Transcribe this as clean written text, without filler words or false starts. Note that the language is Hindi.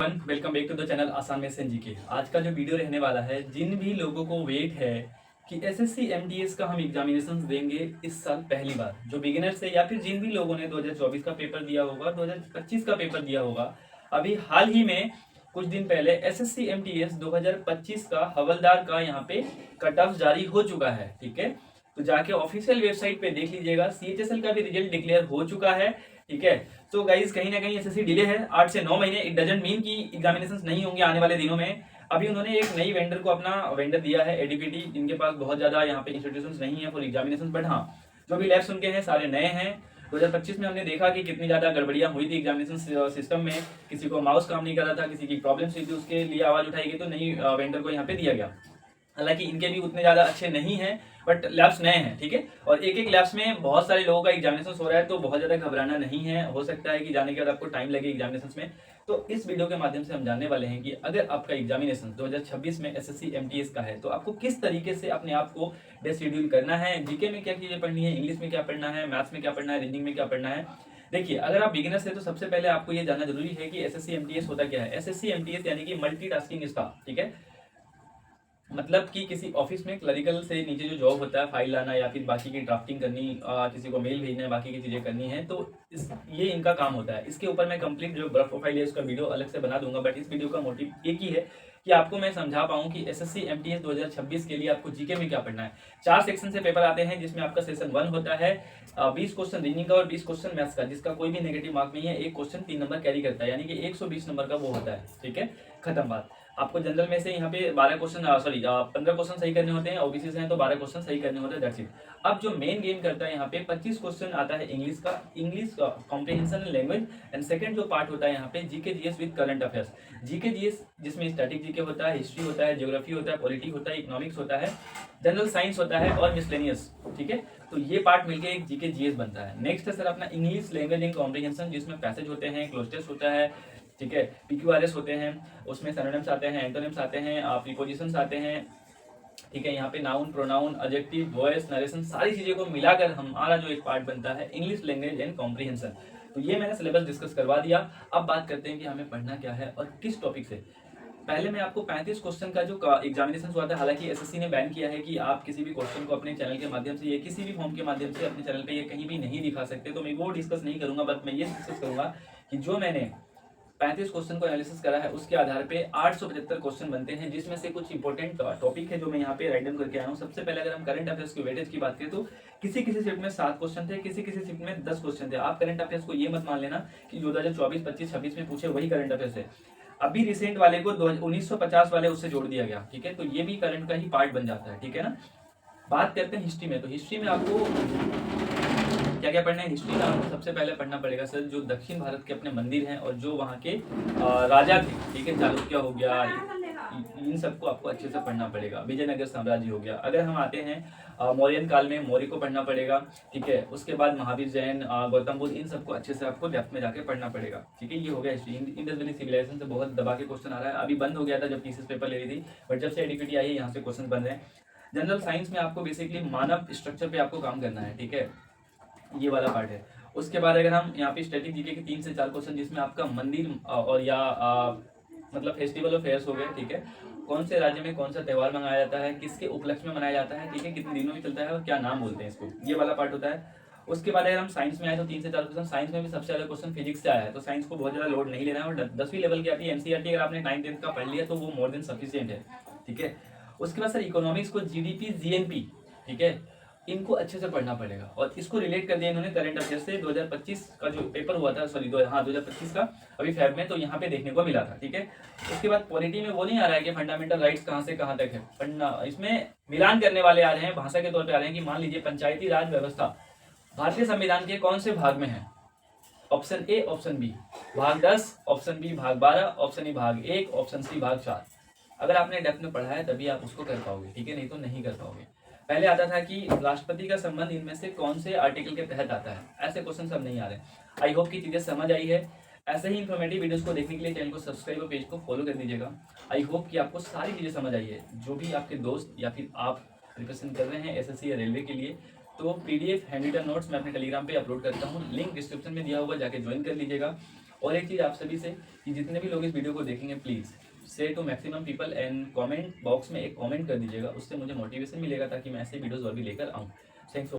Welcome back to the channel आसान में जीके। आज का जो वीडियो रहने वाला है, जिन भी लोगों को वेट है कि एसएससी एमटीएस का हम एग्जामिनेशन देंगे इस साल पहली बार, जो बिगिनर्स है या फिर जिन भी लोगों ने 2024 का पेपर दिया होगा, 2025 का पेपर दिया होगा, अभी हाल ही में कुछ दिन पहले एसएससी एमटीएस 2025 का हवलदार का यहाँ पे कट ऑफ जारी हो चुका है। ठीक है, तो जाके ऑफिशियल वेबसाइट पे देख लीजिएगा। सीएचएसएल का भी रिजल्ट डिक्लेयर हो चुका है। ठीक है, तो गाइज कहीं ना कहीं एसएससी डिले है 8 से 9 महीने। इट डजंट मीन कि एग्जामिनेशंस नहीं होंगे आने वाले दिनों में। अभी उन्होंने एक नई वेंडर को अपना वेंडर दिया है, एडीपीटी, जिनके पास बहुत ज्यादा यहाँ पे इंस्टीट्यूशंस नहीं है फॉर एग्जामिनेशन, बट हाँ जो भी लैब्स उनके हैं सारे नए हैं। 2025 में हमने देखा कि कितनी ज्यादा गड़बड़ियां हुई थी एग्जामिनेशन सिस्टम में, किसी को माउस काम नहीं कर रहा था, किसी की प्रॉब्लम हुई थी, उसके लिए आवाज उठाई गई तो नई वेंडर को यहाँ पे दिया गया। हालांकि इनके भी उतने ज्यादा अच्छे नहीं हैं, बट लैब्स नए हैं। ठीक है, और एक एक लैब्स में बहुत सारे लोगों का एग्जामिनेशन हो रहा है, तो बहुत ज्यादा घबराना नहीं है। हो सकता है कि जाने के बाद आपको टाइम लगे एग्जामिनेशन में। तो इस वीडियो के माध्यम से हम जानने वाले हैं कि अगर आपका एग्जामिनेशन 2026 में एसएससी एमटीएस का है तो आपको किस तरीके से अपने आप को डे शेड्यूल करना है, जीके में क्या चीजें पढ़नी है, इंग्लिश में क्या पढ़ना है, मैथ्स में क्या पढ़ना है, रीजनिंग में क्या पढ़ना है। देखिए, अगर आप बिगिनर्स है तो सबसे पहले आपको ये जानना जरूरी है कि एसएससी एमटीएस होता क्या है। एसएससी एमटीएस यानी कि मल्टीटास्किंग स्टाफ। ठीक है, मतलब कि किसी ऑफिस में क्लरिकल से नीचे जो जॉब होता है, फाइल लाना या फिर बाकी की ड्राफ्टिंग करनी, किसी को मेल भेजना है, बाकी की चीजें करनी है, तो ये इनका काम होता है। इसके ऊपर मैं कंप्लीट जो ब्रफ प्रोफाइल है उसका वीडियो अलग से बना दूंगा, बट इस वीडियो का मोटिव एक ही है कि आपको मैं समझा पाऊं कि एसएससी एमटीएस 2026 के लिए आपको जीके में क्या पढ़ना है। 4 सेक्शन से पेपर आते हैं, जिसमें आपका सेशन 1 होता है 20 क्वेश्चन रीजनिंग का और 20 क्वेश्चन मैथ्स का, जिसका कोई भी नेगेटिव मार्क नहीं है। एक क्वेश्चन 3 नंबर कैरी करता है, यानी कि 120 नंबर का वो होता है। ठीक है, खत्म बात। आपको जनरल में से यहाँ पे 12 क्वेश्चन 15 क्वेश्चन सही करने होते हैं, ओबीसी से हैं तो 12 क्वेश्चन सही करने होते हैं, दैट्स इट। अब जो मेन गेम करता है यहाँ पे 25 क्वेश्चन आता है इंग्लिश का कॉम्प्रिहेंशन लैंग्वेज, एंड सेकंड जो पार्ट होता है यहाँ पे GK GS with current affairs. GK GS जिसमें स्टैटिक जीके होता है, हिस्ट्री होता है, ज्योग्राफी होता है, पॉलिटी होता है, इकोनॉमिक्स होता है, जनरल साइंस होता है और मिसलेनियस। ठीक है, तो ये पार्ट मिलके एक जीके जीएस बनता है। नेक्स्ट है सर अपना इंग्लिश लैंग्वेज एंड कॉम्प्रिहेंशन, जिसमें पैसेज होते हैं, क्लोज टेस्ट होता है, ठीक है, पीक्यूआरएस होते हैं, उसमें सिनोनिम्स आते हैं, एंटोनिम्स आते हैं, प्रीपोजिशंस आते हैं। ठीक है, यहाँ पे noun, pronoun, adjective, voice, narration, सारी चीजें को मिलाकर हमारा जो एक पार्ट बनता है इंग्लिश लैंग्वेज एंड कॉम्प्रिहेंशन। तो ये मैंने सिलेबस डिस्कस करवा दिया। अब बात करते हैं कि हमें पढ़ना क्या है और किस टॉपिक से। पहले मैं आपको 35 क्वेश्चन का जो एग्जामिनेशन हुआ था, हालांकि एसएससी ने बैन किया है कि आप किसी भी क्वेश्चन को अपने चैनल के माध्यम से या किसी भी फॉर्म के माध्यम से अपने चैनल पे ये कहीं भी नहीं दिखा सकते, तो मैं वो डिस्कस नहीं करूंगा, बट मैं ये डिस्कस करूंगा कि जो मैंने 35 क्वेश्चन को एनालिसिस करा है उसके आधार पे 875 क्वेश्चन बनते हैं, जिसमें से कुछ इंपॉर्टेंट टॉपिक है जो मैं यहाँ पे राइट डाउन करके आया हूँ। सबसे पहले अगर हम करंट अफेयर्स की वेटेज की बात करें तो किसी किसी शिफ्ट में 7 क्वेश्चन थे, किसी किसी शिफ्ट में 10 क्वेश्चन थे। आप करंट अफेयर्स को ये मत मान लेना कि 2024, 25, 26 में पूछे वही करंट अफेयर्स है। अभी रिसेंट वाले को 1950 वाले उससे जोड़ दिया गया। ठीक है, तो ये भी करंट का ही पार्ट बन जाता है। ठीक है ना। बात करते हैं हिस्ट्री में, तो हिस्ट्री में आपको क्या क्या पढ़ना है। हिस्ट्री में आपको सबसे पहले पढ़ना पड़ेगा सर जो दक्षिण भारत के अपने मंदिर हैं और जो वहाँ के राजा थे। ठीक है, चालुक्य हो गया, इन सबको आपको अच्छे से पढ़ना पड़ेगा। विजयनगर साम्राज्य हो गया। अगर हम आते हैं मौर्यन काल में, मौर्य को पढ़ना पड़ेगा। ठीक है, उसके बाद महावीर जैन, गौतम बुद्ध, इन सबको अच्छे से आपको डेप्थ में जाके पढ़ना पड़ेगा। ठीक है, ये हो गया हिस्ट्री। इंडस वैली सिविलाइजेशन से बहुत दबा के क्वेश्चन आ रहा है। अभी बंद हो गया था जब टीसीएस पेपर ले रही थी, बट जब से एडीपीटी आई है यहाँ से क्वेश्चन बन रहे हैं। जनरल साइंस में आपको बेसिकली मानव स्ट्रक्चर पे आपको काम करना है। ठीक है, ये वाला पार्ट है। उसके बाद अगर हम यहाँ पे स्टैटिक जीके के 3 से 4 क्वेश्चन, जिसमें आपका मंदिर और या मतलब फेस्टिवल ऑफ फेयर्स हो गए। ठीक है, कौन से राज्य में कौन सा त्यौहार मनाया जाता है, किसके उपलक्ष्य में मनाया जाता है, ठीक है, कितने दिनों में चलता है और क्या नाम बोलते हैं इसको, ये वाला पार्ट होता है। उसके बाद अगर हम साइंस में आए तो 3 से 4 क्वेश्चन। साइंस में भी सबसे ज्यादा क्वेश्चन फिजिक्स से आया है, तो साइंस को बहुत ज्यादा लोड नहीं लेना है। और 10वीं लेवल की आती है एनसीईआरटी, अगर आपने 9th 10th का पढ़ लिया तो वो मोर देन सफिशियंट है। ठीक है, उसके बाद सर इकोनॉमिक्स को जीडीपी, जीएनपी, ठीक है, इनको अच्छे से पढ़ना पड़ेगा। और इसको रिलेट कर दिया इन्होंने करंट अफेयर से। 2025 का जो पेपर हुआ था, सॉरी 2025 का अभी फेब में, तो यहाँ पे देखने को मिला था। ठीक है, उसके बाद पॉलिटी में वो नहीं आ रहा है कि फंडामेंटल राइट्स कहाँ से कहाँ तक है, पढ़ना इसमें मिलान करने वाले आ रहे हैं, भाषा के तौर पे आ रहे हैं कि मान लीजिए पंचायती राज व्यवस्था भारतीय संविधान के कौन से भाग में है। ऑप्शन ए, ऑप्शन बी भाग 10, ऑप्शन बी भाग 12, ऑप्शन ई भाग 1, ऑप्शन सी भाग 4। अगर आपने डेप्थ में पढ़ा है तभी आप उसको कर पाओगे। ठीक है, नहीं तो नहीं कर पाओगे। पहले आता था कि राष्ट्रपति का संबंध इनमें से कौन से आर्टिकल के तहत आता है, ऐसे क्वेश्चन सब नहीं आ रहे। आई होप की चीजें समझ आई है। ऐसे ही इन्फॉर्मेटिव वीडियोस को देखने के लिए चैनल को सब्सक्राइब और पेज को फॉलो कर दीजिएगा। आई होप कि आपको सारी चीजें समझ आई है। जो भी आपके दोस्त या फिर आप प्रिपरेशन कर रहे हैं एसएससी या रेलवे के लिए, तो पीडीएफ हैंड रिटन नोट्स मैं अपने टेलीग्राम पे अपलोड करता हूँ, लिंक डिस्क्रिप्शन में दिया होगा, जाके ज्वाइन कर लीजिएगा। और एक चीज़ आप सभी से कि जितने भी लोग इस वीडियो को देखेंगे प्लीज़ से to maximum people and comment box में एक कमेंट कर दीजिएगा, उससे मुझे मोटिवेशन मिलेगा ताकि मैं ऐसे वीडियोज़ और भी लेकर आऊँ। थैंक्स।